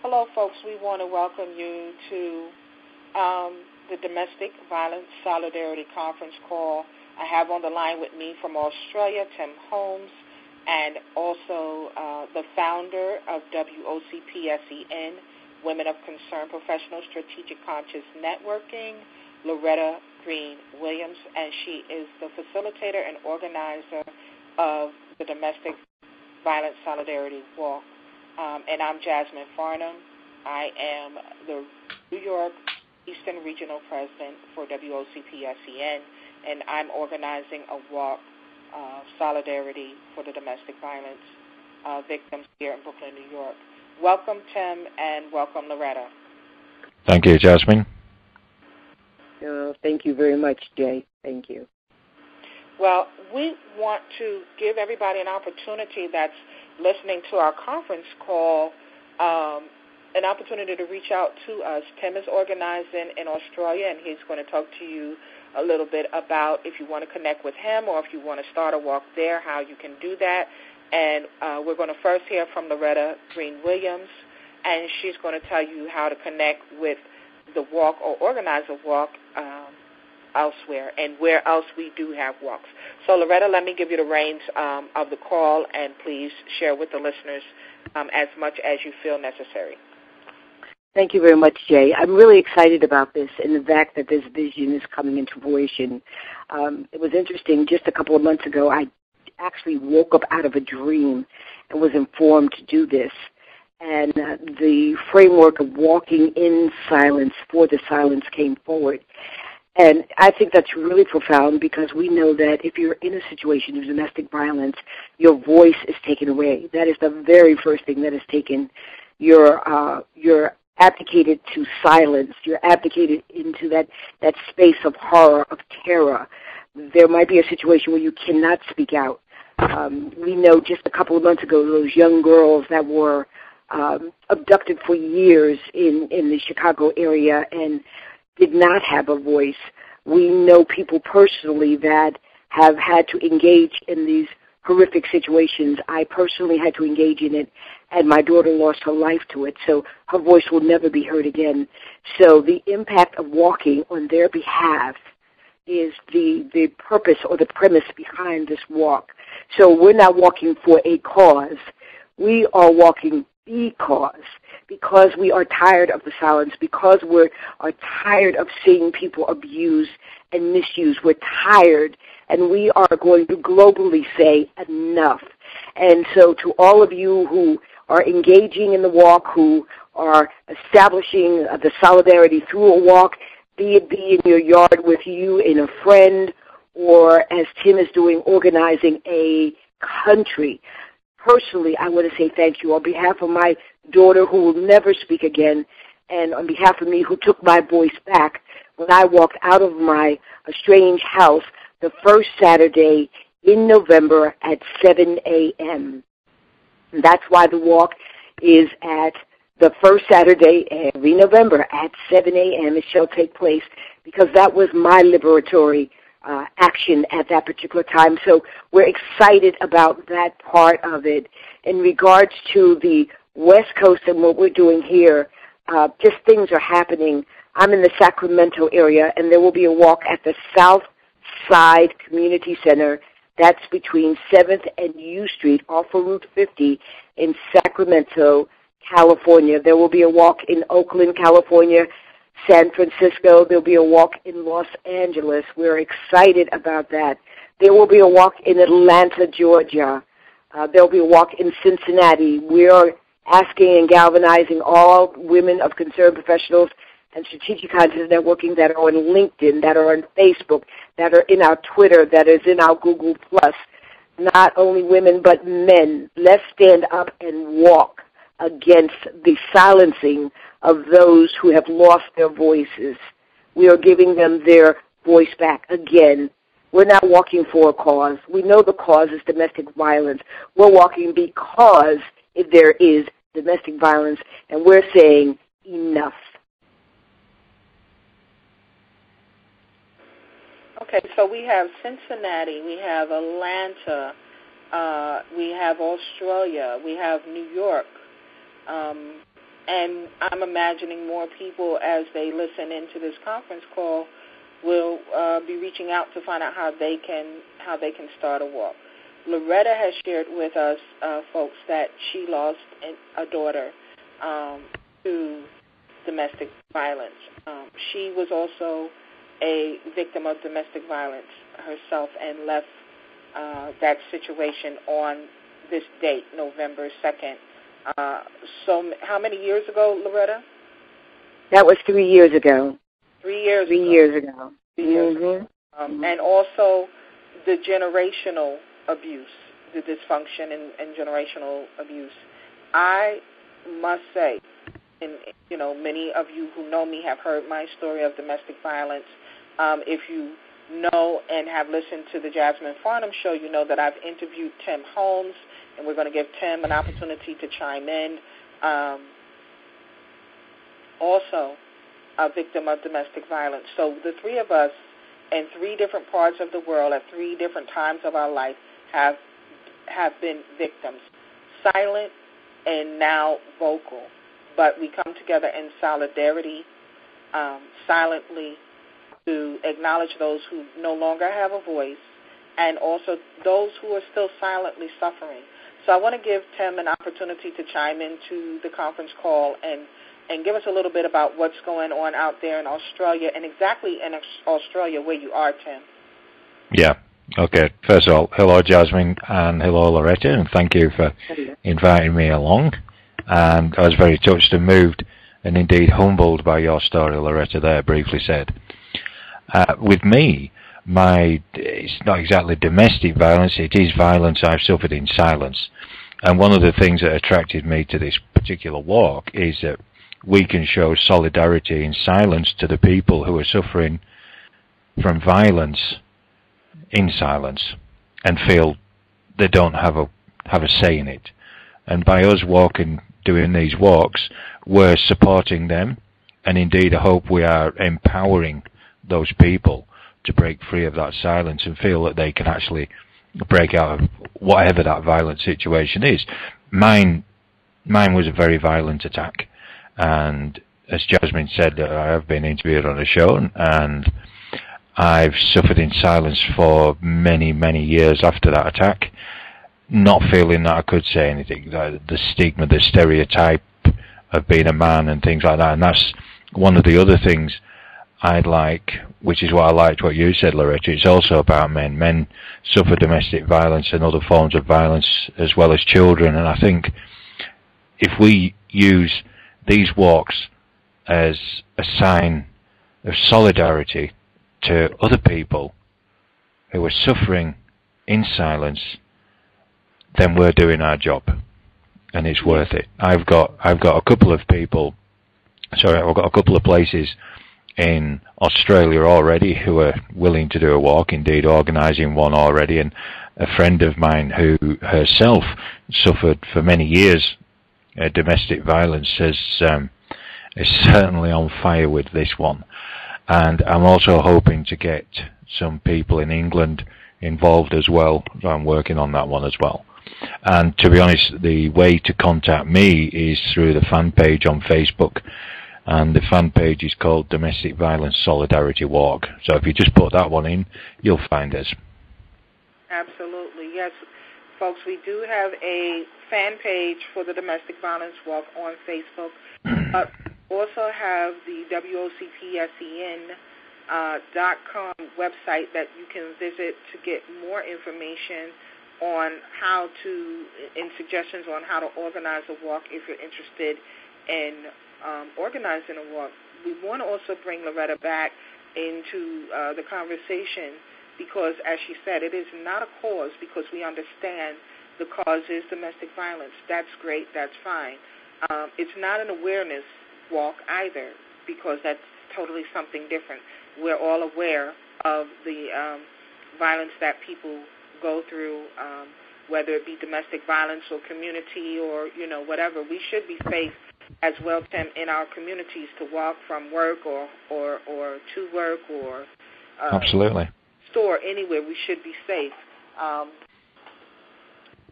Hello, folks. We want to welcome you to the Domestic Violence Solidarity Conference call. I have on the line with me from Australia, Tim Holmes, and also the founder of WOCPSCN, Women of Concern Professional Strategic Conscious Networking, Loretta Green Williams, and she is the facilitator and organizer of the Domestic Violence Solidarity Walk. And I'm Jasmin Farnum. I am the New York Eastern Regional President for WOCPSCN, and I'm organizing a walk solidarity for the domestic violence victims here in Brooklyn, New York. Welcome, Tim, and welcome, Loretta. Thank you, Jasmin. Thank you very much, Jay. Thank you. Well, we want to give everybody an opportunity that's listening to our conference call, an opportunity to reach out to us. Tim is organizing in Australia, and he's going to talk to you a little bit about if you want to connect with him or if you want to start a walk there, how you can do that. And we're going to first hear from Loretta Green Williams, and she's going to tell you how to connect with the walk or organize a walk elsewhere and where else we do have walks. So, Loretta, let me give you the reins of the call, and please share with the listeners as much as you feel necessary. Thank you very much, Jay. I'm really excited about this and the fact that this vision is coming into fruition. It was interesting. Just a couple of months ago, I actually woke up out of a dream and was informed to do this. And the framework of walking in silence for the silence came forward. And I think that's really profound because we know that if you're in a situation of domestic violence, your voice is taken away. That is the very first thing that is taken. You're abdicated to silence. You're abdicated into that space of horror, of terror. There might be a situation where you cannot speak out. We know just a couple of months ago those young girls that were abducted for years in the Chicago area and did not have a voice. We know people personally that have had to engage in these horrific situations. I personally had to engage in it, and my daughter lost her life to it, so her voice will never be heard again. So the impact of walking on their behalf is the purpose or the premise behind this walk. So we're not walking for a cause. We are walking because we are tired of the silence, because we are tired of seeing people abused and misused. We're tired, and we are going to globally say enough. And so to all of you who are engaging in the walk, who are establishing the solidarity through a walk, be it be in your yard with you and a friend, or as Tim is doing, organizing a country. Personally, I want to say thank you on behalf of my daughter who will never speak again, and on behalf of me who took my voice back when I walked out of my estranged house the first Saturday in November at 7 a.m. And that's why the walk is at the first Saturday every November at 7 a.m. It shall take place because that was my liberatory action at that particular time. So we're excited about that part of it. In regards to the West Coast and what we're doing here, just things are happening. I'm in the Sacramento area, and there will be a walk at the South Side Community Center. That's between 7th and U Street off of Route 50 in Sacramento, California. There will be a walk in Oakland, California, San Francisco. There'll be a walk in Los Angeles. We're excited about that. There will be a walk in Atlanta, Georgia. There'll be a walk in Cincinnati. We are asking and galvanizing all women of concern professionals and strategic conscious networking that are on LinkedIn, that are on Facebook, that are in our Twitter, that is in our Google+. Not only women, but men. Let's stand up and walk against the silencing of those who have lost their voices. We are giving them their voice back again. We're not walking for a cause. We know the cause is domestic violence. We're walking because if there is domestic violence, and we're saying enough. Okay, so we have Cincinnati, we have Atlanta, we have Australia, we have New York, And I'm imagining more people, as they listen into this conference call, will be reaching out to find out how they can start a walk. Loretta has shared with us, folks, that she lost a daughter to domestic violence. She was also a victim of domestic violence herself and left that situation on this date, November 2nd. So how many years ago, Loretta? That was 3 years ago. 3 years ago. 3 years ago. Mm-hmm. And also the generational abuse, the dysfunction and generational abuse. I must say, and many of you who know me have heard my story of domestic violence. If you know and have listened to the Jasmin Farnum show, you know that I've interviewed Tim Holmes, and we're going to give Tim an opportunity to chime in. Also a victim of domestic violence. So the three of us in 3 different parts of the world at 3 different times of our life have been victims, silent and now vocal. But we come together in solidarity, silently, to acknowledge those who no longer have a voice and also those who are still silently suffering. So I want to give Tim an opportunity to chime into the conference call and give us a little bit about what's going on out there in Australia and exactly in Australia where you are, Tim. Yeah. Okay. First of all, hello, Jasmin, and hello, Loretta, and thank you for inviting me along. And I was very touched and moved and indeed humbled by your story, Loretta, there briefly said. With me, it's not exactly domestic violence, it is violence I've suffered in silence. And one of the things that attracted me to this particular walk is that we can show solidarity in silence to the people who are suffering from violence in silence and feel they don't have a say in it. And by us doing these walks, we're supporting them, and indeed I hope we are empowering those people to break free of that silence and feel that they can actually break out of whatever that violent situation is. Mine was a very violent attack, and as Jasmin said, I have been interviewed on a show, and I've suffered in silence for many, many years after that attack, not feeling that I could say anything. The stigma, the stereotype of being a man and things like that, and that's one of the other things I'd like, which is what I liked what you said, Loretta. It's also about men. Men suffer domestic violence and other forms of violence as well as children, and I think if we use these walks as a sign of solidarity to other people who are suffering in silence, then we're doing our job, and it's worth it. I've got a couple of places in Australia already who are willing to do a walk, indeed organising one already, and a friend of mine who herself suffered for many years domestic violence is certainly on fire with this one. And I'm also hoping to get some people in England involved as well. I'm working on that one as well. And to be honest, the way to contact me is through the fan page on Facebook, and the fan page is called Domestic Violence Solidarity Walk. So if you just put that one in, you'll find us. Absolutely, yes. Folks, we do have a fan page for the Domestic Violence Walk on Facebook, but also have the WOCPSCN.com website that you can visit to get more information on how to, and suggestions on how to organize a walk if you're interested in organizing a walk. We want to also bring Loretta back into the conversation because, as she said, it is not a cause, because we understand the cause is domestic violence. That's great. That's fine. It's not an awareness walk either, because that's totally something different. We're all aware of the violence that people go through, whether it be domestic violence or community or, whatever. We should be safe as well, Tim, in our communities to walk from work or to work or absolutely store, anywhere. We should be safe.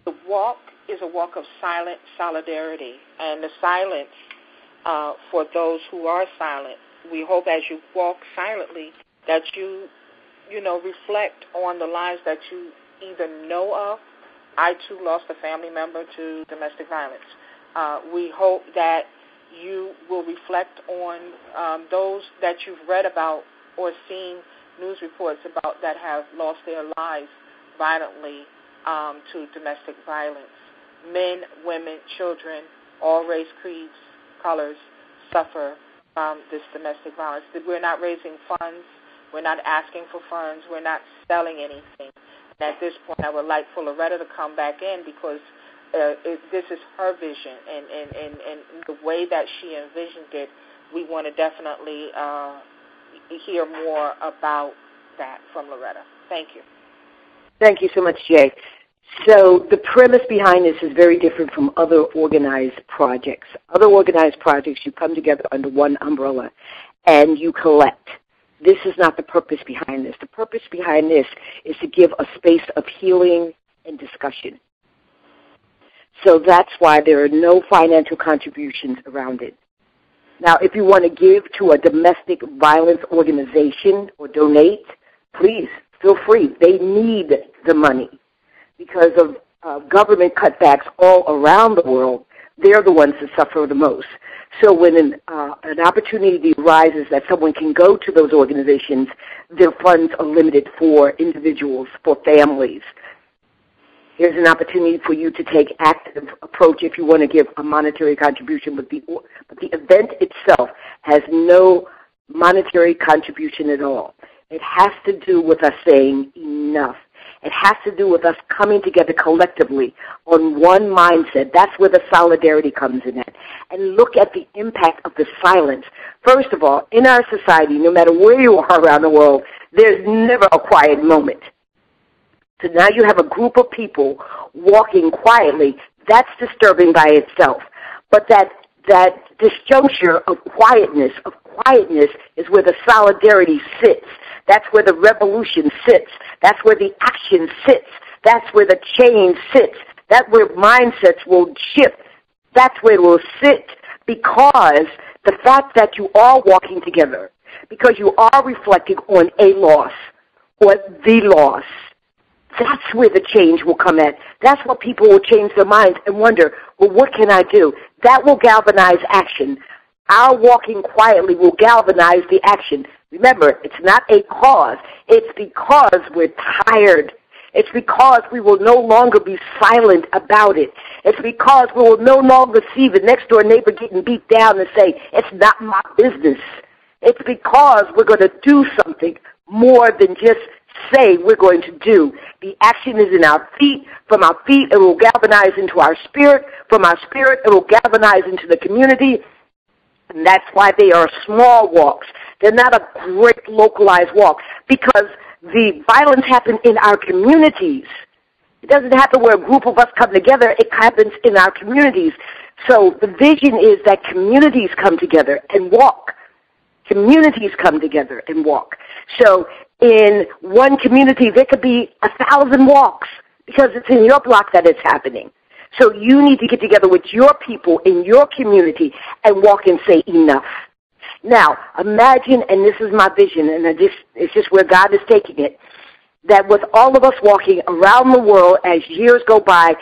The walk is a walk of silent solidarity, and the silence for those who are silent. We hope as you walk silently that you reflect on the lives that you either know of. I, too, lost a family member to domestic violence. We hope that you will reflect on those that you've read about or seen news reports about that have lost their lives violently to domestic violence. Men, women, children, all race, creeds, colors suffer from this domestic violence. We're not raising funds. We're not asking for funds. We're not selling anything. And at this point, I would like for Loretta to come back in because this is her vision. And the way that she envisioned it, we want to definitely hear more about that from Loretta. Thank you. Thank you so much, Jay. So the premise behind this is very different from other organized projects. Other organized projects, you come together under one umbrella and you collect. This is not the purpose behind this. The purpose behind this is to give a space of healing and discussion. So that's why there are no financial contributions around it. Now, if you want to give to a domestic violence organization or donate, please, feel free. They need the money. Because of government cutbacks all around the world, they're the ones that suffer the most. So when an opportunity arises that someone can go to those organizations, their funds are limited for individuals, for families. Here's an opportunity for you to take active approach if you want to give a monetary contribution, but the event itself has no monetary contribution at all. It has to do with us saying enough. It has to do with us coming together collectively on one mindset. That's where the solidarity comes in at. And look at the impact of the silence. First of all, in our society, no matter where you are around the world, there's never a quiet moment. So now you have a group of people walking quietly. That's disturbing by itself. But that disjuncture of quietness is where the solidarity sits. That's where the revolution sits. That's where the action sits. That's where the change sits. That's where mindsets will shift. That's where it will sit, because the fact that you are walking together, because you are reflecting on a loss or the loss, that's where the change will come at. That's what people will change their minds and wonder, well, what can I do? That will galvanize action. Our walking quietly will galvanize the action. Remember, it's not a cause. It's because we're tired. It's because we will no longer be silent about it. It's because we will no longer see the next-door neighbor getting beat down and say, it's not my business. It's because we're going to do something more than just say we're going to do. The action is in our feet. From our feet, it will galvanize into our spirit. From our spirit, it will galvanize into the community. And that's why they are small walks. They're not a great localized walk, because the violence happens in our communities. It doesn't happen where a group of us come together. It happens in our communities. So the vision is that communities come together and walk. Communities come together and walk. So in one community, there could be 1,000 walks because it's in your block that it's happening. So you need to get together with your people in your community and walk and say enough. Now, imagine, and this is my vision, and it's just where God is taking it, that with all of us walking around the world as years go by,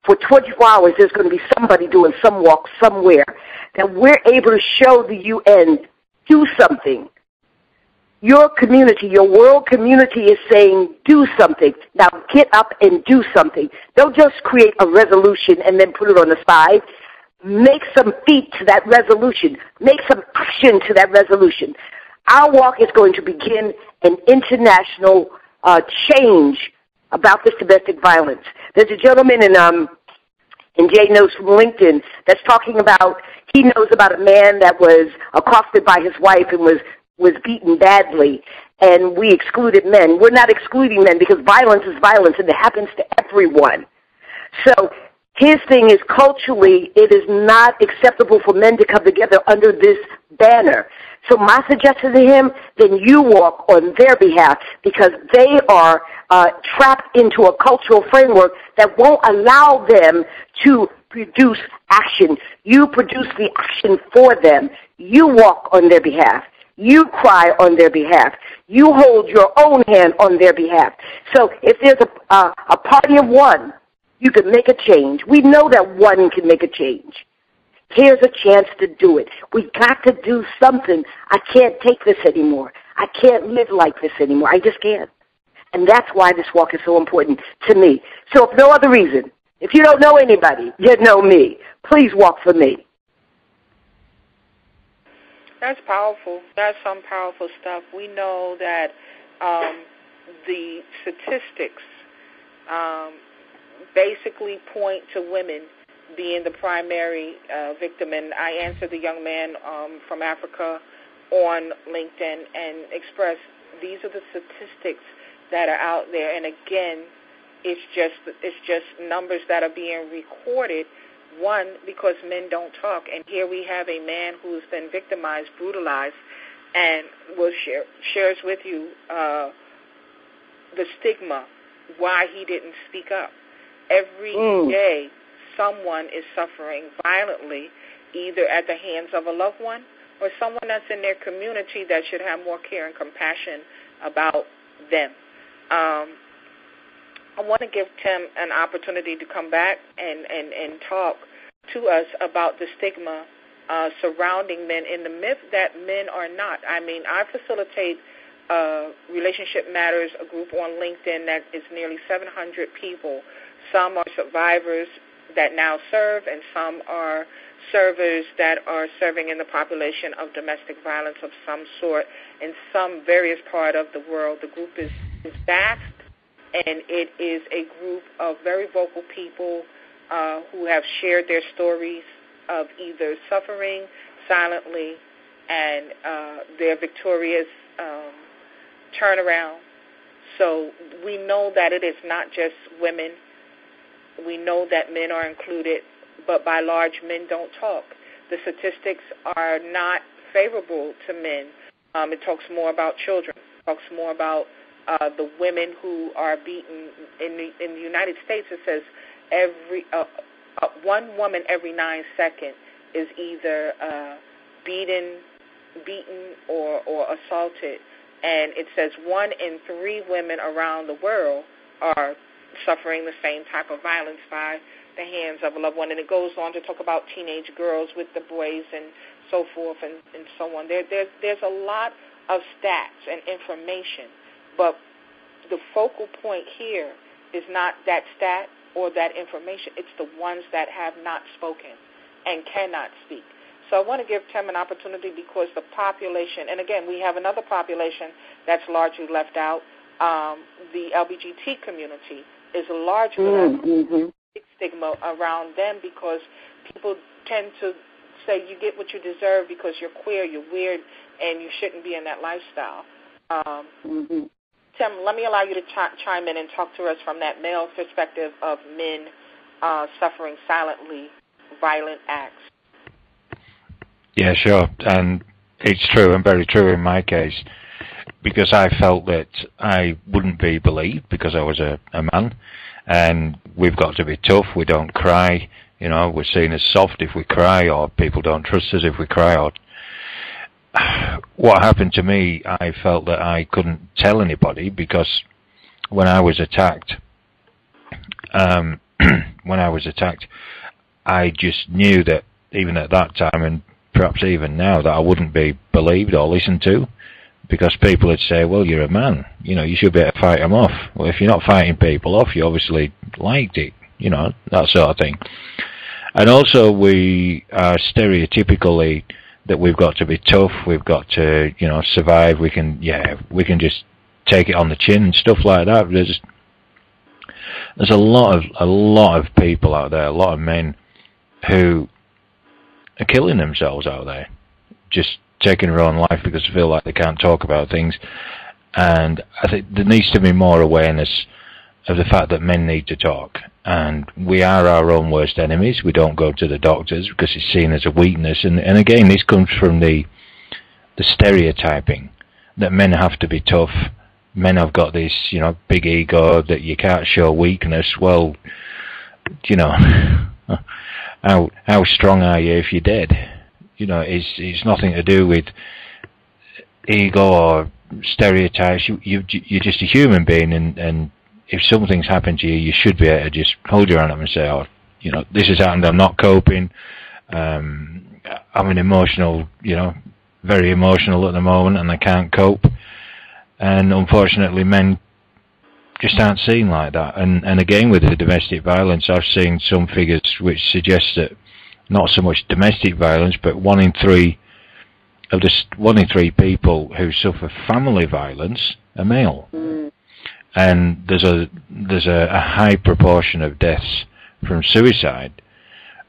for 24 hours there's going to be somebody doing some walk somewhere, that we're able to show the UN, do something. Your community, your world community is saying, do something. Now get up and do something. Don't just create a resolution and then put it on the side. Make some feet to that resolution. Make some action to that resolution. Our walk is going to begin an international change about this domestic violence. There's a gentleman in Jay knows from LinkedIn that's talking about, he knows about a man that was accosted by his wife and was beaten badly, and we excluded men. We're not excluding men because violence is violence, and it happens to everyone. So his thing is, culturally, it is not acceptable for men to come together under this banner. So my suggestion to him, then you walk on their behalf, because they are trapped into a cultural framework that won't allow them to produce action. You produce the action for them. You walk on their behalf. You cry on their behalf. You hold your own hand on their behalf. So if there's a party of one, you can make a change. We know that one can make a change. Here's a chance to do it. We've got to do something. I can't take this anymore. I can't live like this anymore. I just can't. And that's why this walk is so important to me. So if no other reason, if you don't know anybody, you know me. Please walk for me. That's powerful. That's some powerful stuff. We know that the statistics basically point to women being the primary victim. And I answered the young man from Africa on LinkedIn and expressed these are the statistics that are out there. And again, it's just numbers that are being recorded. One, because men don't talk, and here we have a man who's been victimized, brutalized, and shares with you the stigma, why he didn't speak up. Every day, someone is suffering violently, either at the hands of a loved one or someone that's in their community that should have more care and compassion about them. I want to give Tim an opportunity to come back and talk to us about the stigma surrounding men and the myth that men are not. I mean, I facilitate Relationship Matters, a group on LinkedIn that is nearly 700 people. Some are survivors that now serve, and some are servers that are serving in the population of domestic violence of some sort in some various part of the world. The group is vast, and it is a group of very vocal people who have shared their stories of either suffering silently and their victorious turnaround. So we know that it is not just women. We know that men are included, but by large, men don't talk. The statistics are not favorable to men. It talks more about children. It talks more about the women who are beaten. In the United States, it says one woman every 9 seconds is either beaten or assaulted. And it says 1 in 3 women around the world are suffering the same type of violence by the hands of a loved one. And it goes on to talk about teenage girls with the boys and so forth and so on. There's a lot of stats and information, but the focal point here is not that stat or that information. It's the ones that have not spoken and cannot speak. So I want to give Tim an opportunity because the population, and again, we have another population that's largely left out. The LGBT community is largely big stigma around them because people tend to say you get what you deserve because you're queer, you're weird, and you shouldn't be in that lifestyle. Tim, let me allow you to chime in and talk to us from that male perspective of men suffering silently violent acts. Yeah, sure. And it's true and very true in my case because I felt that I wouldn't be believed because I was a man. And we've got to be tough. We don't cry. You know, we're seen as soft if we cry, or people don't trust us if we cry. Or what happened to me, I felt that I couldn't tell anybody because when I was attacked, I just knew that even at that time, and perhaps even now, that I wouldn't be believed or listened to. Because people would say, well, you're a man, you know, you should be able to fight them off. Well, if you're not fighting people off, you obviously liked it, you know, that sort of thing. And also we are stereotypically that we've got to be tough, we've got to, you know, survive, we can just take it on the chin and stuff like that. There's a lot of people out there, a lot of men who are killing themselves out there, just taking their own life because they feel like they can't talk about things. And I think there needs to be more awareness of the fact that men need to talk. And we are our own worst enemies. We don't go to the doctors because it's seen as a weakness. And again, this comes from the stereotyping that men have to be tough. Men have got this, you know, big ego that you can't show weakness. Well, you know, how strong are you if you're dead? You know, it's nothing to do with ego or stereotypes. You're just a human being, and if something's happened to you, you should be able to just hold your hand up and say, oh, you know, this has happened, I'm not coping. I'm an emotional, you know, very emotional at the moment, and I can't cope. And unfortunately, men just aren't seen like that. And again, with the domestic violence, I've seen some figures which suggest that not so much domestic violence, but one in three people who suffer family violence are male. And there's a high proportion of deaths from suicide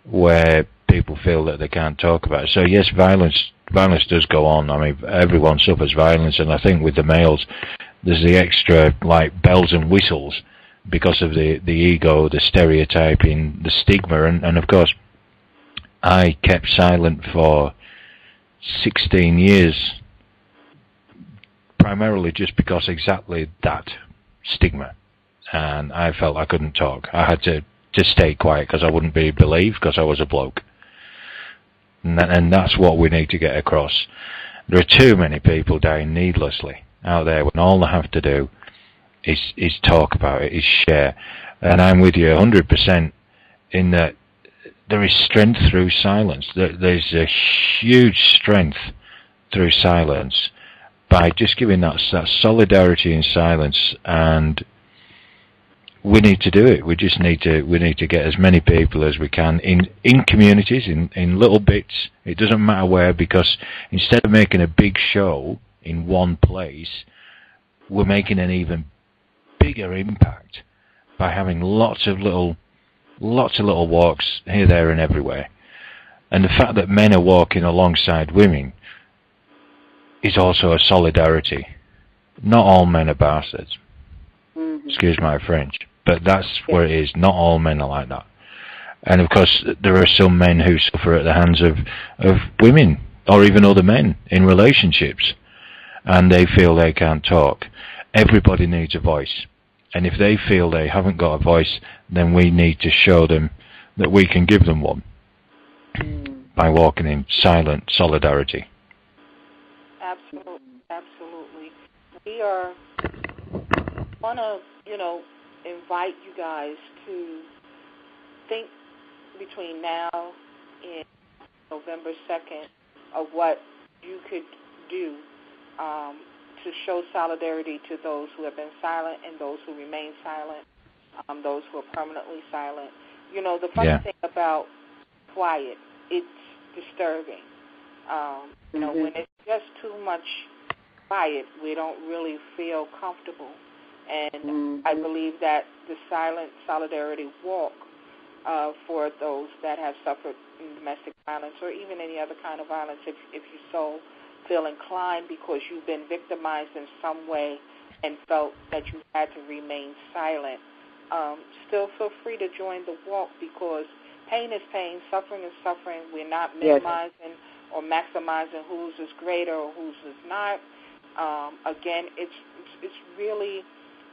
where people feel that they can't talk about it. So yes, violence does go on. I mean, everyone suffers violence, and I think with the males, there's the extra, like, bells and whistles because of the ego, the stereotyping, the stigma, and of course, I kept silent for 16 years, primarily just because exactly that stigma, and I felt I couldn't talk. I had to stay quiet because I wouldn't be believed because I was a bloke. And that's what we need to get across. There are too many people dying needlessly out there when all they have to do is talk about it, is share. And I'm with you 100% in that there is strength through silence. There's a huge strength through silence by just giving that solidarity in silence, and we need to do it. We need to get as many people as we can in communities, in little bits. It doesn't matter where, because instead of making a big show in one place, we're making an even bigger impact by having lots of little walks here, there, and everywhere. And the fact that men are walking alongside women is also a solidarity. Not all men are bastards. Excuse my French, but that's where it is. Not all men are like that. And of course, there are some men who suffer at the hands of women or even other men in relationships, and they feel they can't talk. Everybody needs a voice. And if they feel they haven't got a voice, then we need to show them that we can give them one by walking in silent solidarity. Absolutely. We want to, invite you guys to think between now and November 2nd of what you could do to show solidarity to those who have been silent and those who remain silent, those who are permanently silent. The funny thing about quiet, it's disturbing. When it's just too much quiet, we don't really feel comfortable. And I believe that the silent solidarity walk for those that have suffered domestic violence or even any other kind of violence, if you so feel inclined because you've been victimized in some way and felt that you had to remain silent, still feel free to join the walk, because pain is pain, suffering is suffering. We're not minimizing or maximizing whose is greater or whose is not. Again, it's really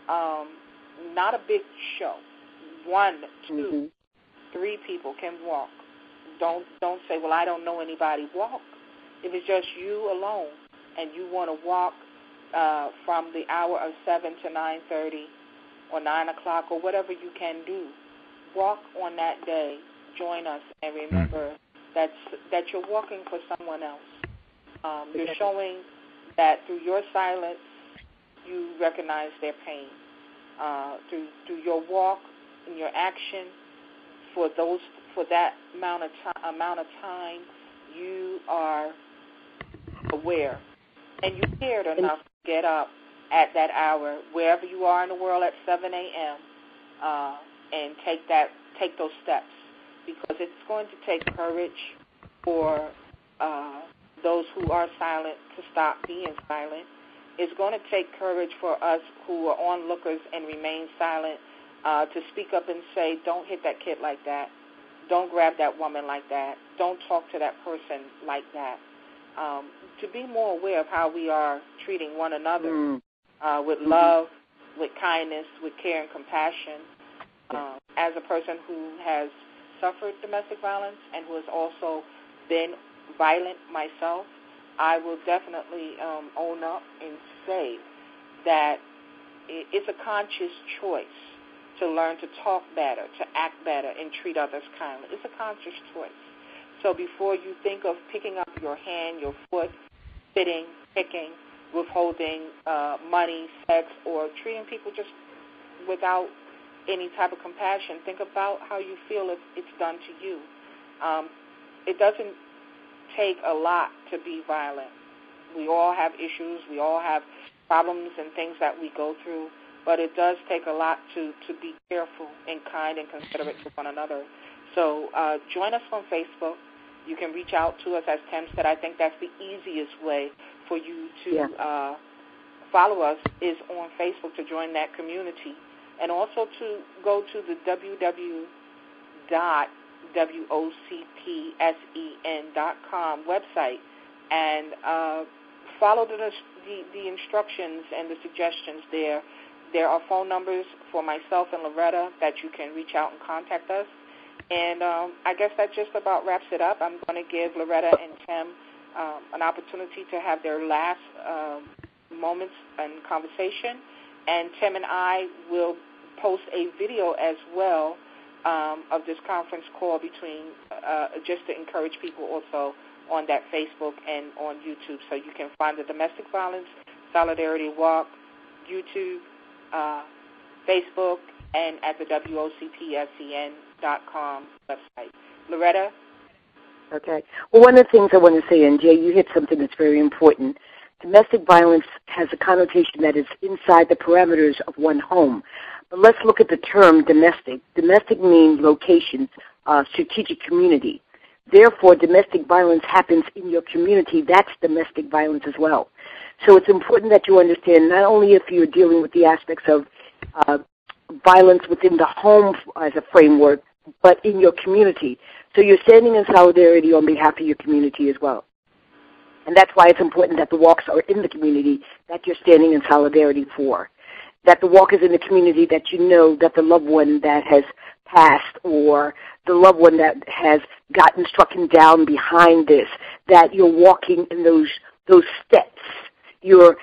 not a big show. 1, 2, 3 people can walk. Don't say, well, I don't know anybody. Walk. If it's just you alone and you want to walk from the hour of 7 to 9:30 or 9 o'clock or whatever you can do, walk on that day. Join us and remember that you're walking for someone else. You're showing that through your silence you recognize their pain. Through your walk and your action, for that amount of time, you are aware, and you cared enough to get up at that hour, wherever you are in the world, at 7 a.m. And take those steps, because it's going to take courage for those who are silent to stop being silent. It's going to take courage for us who are onlookers and remain silent to speak up and say, don't hit that kid like that. Don't grab that woman like that. Don't talk to that person like that. To be more aware of how we are treating one another with love, with kindness, with care and compassion. As a person who has suffered domestic violence and who has also been violent myself, I will definitely own up and say that it's a conscious choice to learn to talk better, to act better, and treat others kindly. It's a conscious choice. So before you think of picking up your hand, your foot, spitting, picking, withholding money, sex, or treating people just without any type of compassion, think about how you feel if it's done to you. It doesn't take a lot to be violent. We all have issues. We all have problems and things that we go through, but it does take a lot to be careful and kind and considerate to one another. So join us on Facebook. You can reach out to us, as Tim said. I think that's the easiest way for you to follow us is on Facebook, to join that community, and also to go to the www.WOCPSCN.com website and follow the instructions and the suggestions there. There are phone numbers for myself and Loretta that you can reach out and contact us. And I guess that just about wraps it up. I'm going to give Loretta and Tim an opportunity to have their last moments and conversation. And Tim and I will post a video as well of this conference call between, just to encourage people also on that Facebook and on YouTube. So you can find the Domestic Violence Solidarity Walk, YouTube, Facebook, and at the WOCPSCN.com website. Loretta? Okay. Well, one of the things I want to say, and Jay, you hit something that's very important. Domestic violence has a connotation that is inside the parameters of one home. But let's look at the term domestic. Domestic means location, strategic community. Therefore, domestic violence happens in your community. That's domestic violence as well. So it's important that you understand not only if you're dealing with the aspects of violence within the home as a framework, but in your community. So you're standing in solidarity on behalf of your community as well. And that's why it's important that the walks are in the community that you're standing in solidarity for. That the walk is in the community that you know that the loved one that has passed or the loved one that has gotten stricken down behind this, that you're walking in those steps. You're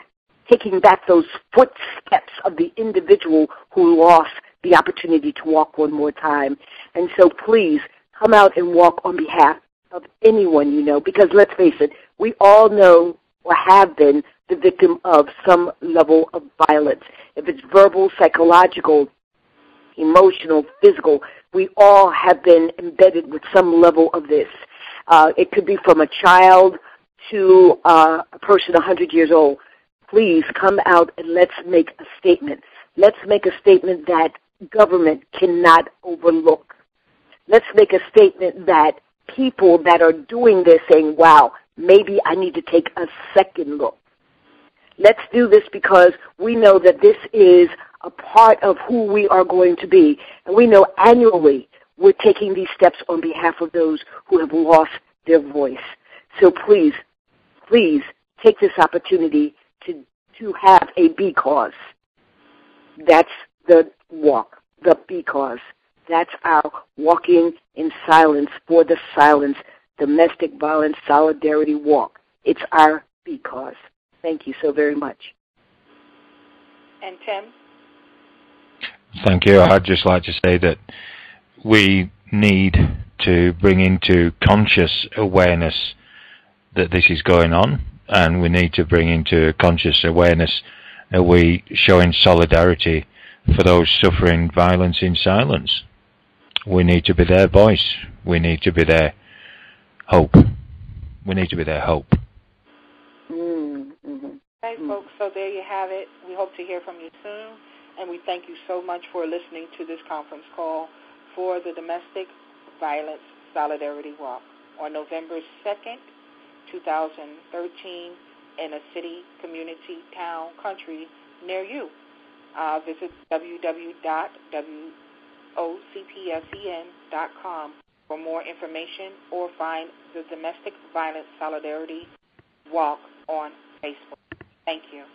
taking back those footsteps of the individual who lost the opportunity to walk one more time. And so please come out and walk on behalf of anyone you know, because let's face it, we all know or have been the victim of some level of violence. If it's verbal, psychological, emotional, physical, we all have been embedded with some level of this. It could be from a child to a person 100 years old. Please come out and let's make a statement. Let's make a statement that government cannot overlook. Let's make a statement that people that are doing this saying, wow, maybe I need to take a second look. Let's do this because we know that this is a part of who we are going to be. And we know annually we're taking these steps on behalf of those who have lost their voice. So please, please take this opportunity to have a B cause. That's the walk, the B cause. That's our walking in silence for the silence, domestic violence solidarity walk. It's our B cause. Thank you so very much. And Tim? Thank you. I'd just like to say that we need to bring into conscious awareness that this is going on, and we need to bring into conscious awareness that we showing solidarity for those suffering violence in silence. We need to be their voice. We need to be their hope. We need to be their hope. Okay, folks, so there you have it. We hope to hear from you soon, and we thank you so much for listening to this conference call for the Domestic Violence Solidarity Walk on November 2nd, 2013, in a city, community, town, country near you. Visit www.WOCPSCN.com for more information or find the Domestic Violence Solidarity Walk on Facebook. Thank you.